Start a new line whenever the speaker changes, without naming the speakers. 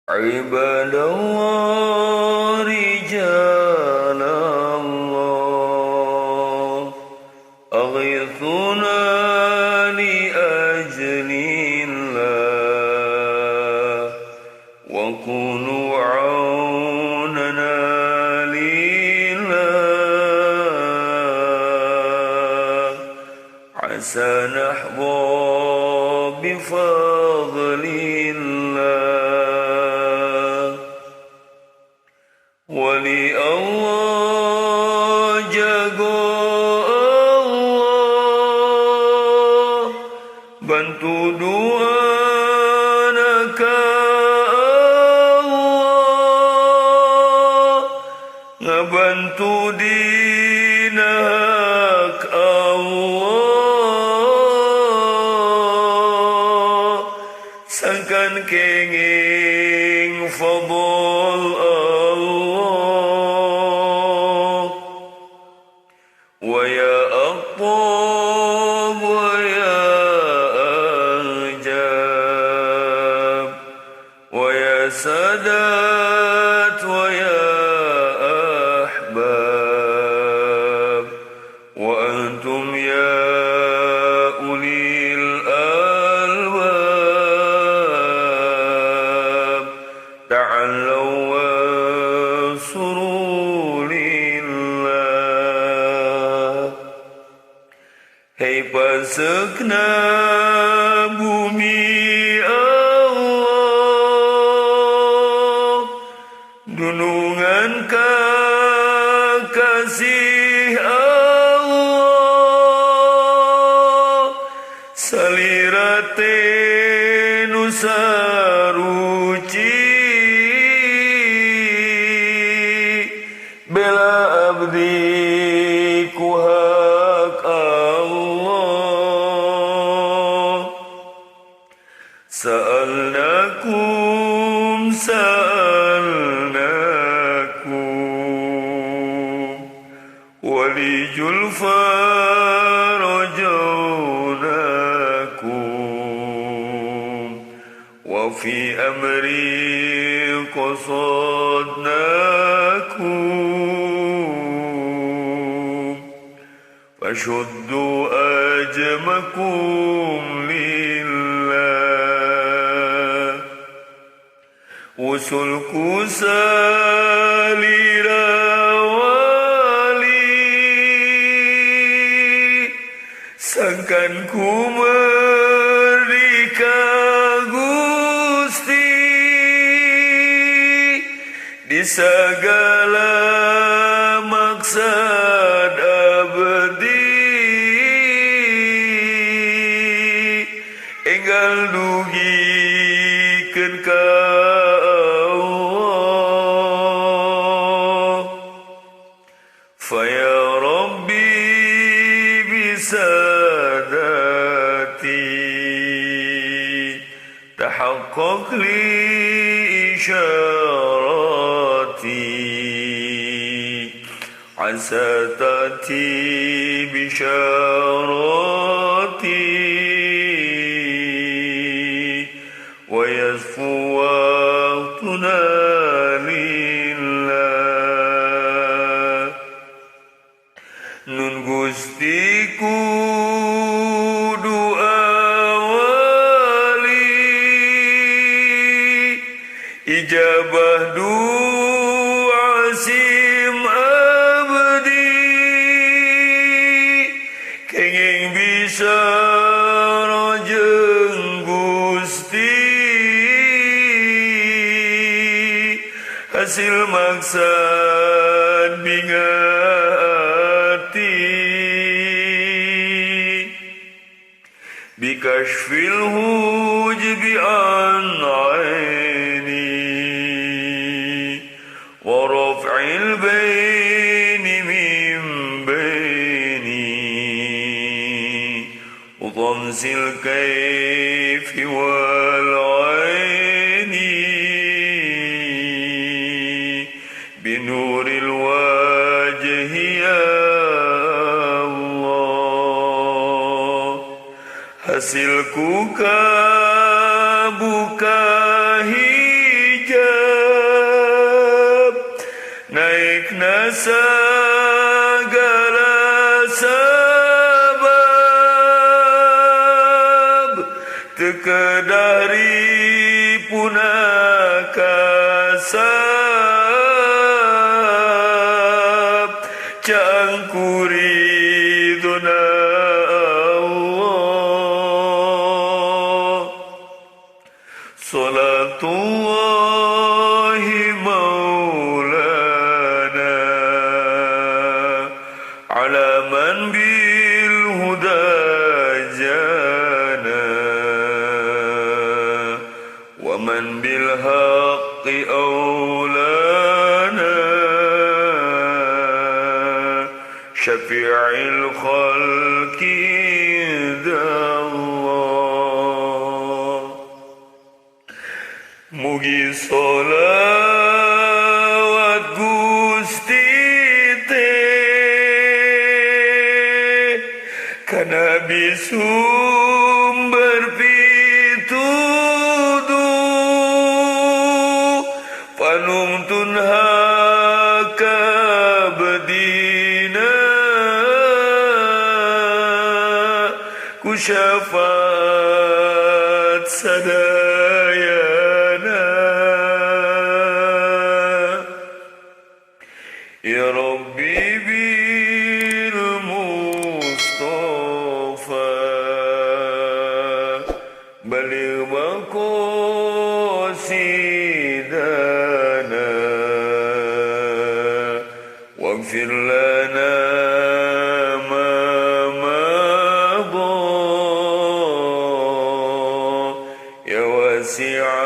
عباد الله رجال الله أغثنا لأجل الله وكونوا عوننا لله عسى نحظى بفضل الله ولي الله jago Allah bantu doa naka Allah ngabantu dinak Allah sangkan kenging fadl ويا أقطاب ويا أنجاب ويا سادات ويا أحباب وأنتم يا أولي الألباب تعالوا وانصروا Hei pasukna bumi Allah dunungan kasih Allah salirate nusaruci bela abdi kuhak سألناكم ولجلفى رجوناكم وفي أمري قصدناكم فشدوا أجمكم usulku salira wali sangkanku merdeka Gusti di segala maksad abdi enggal dugikeun ka فيا ربي بسادتي تحقق لي إشاراتي عسى تأتي بشاراتي ويزفو وقتنا Nun Gustiku doa wali ijabah doa sim abdi kenging bisa rajeng Gusti hasil maksad bingat بكشف الحجب عن عيني ورفع البين من بيني وطمس الكيف والعين بنور الوجه hasilku ka buka hijab segala sebab terkedari punaka sab cangkuri dona Allah salatullahi maulana ala man bil huda jana wa man bil haqqi aulana syafi'il khalqi Allah. Mugi solawat Gusti teh ka Nabi sumber pituduh panumtun haka bedina ku syafaat sadayana ya Rabbi bil Mustafa baligh maqasidana waghfir lana ma madha ya wasi'a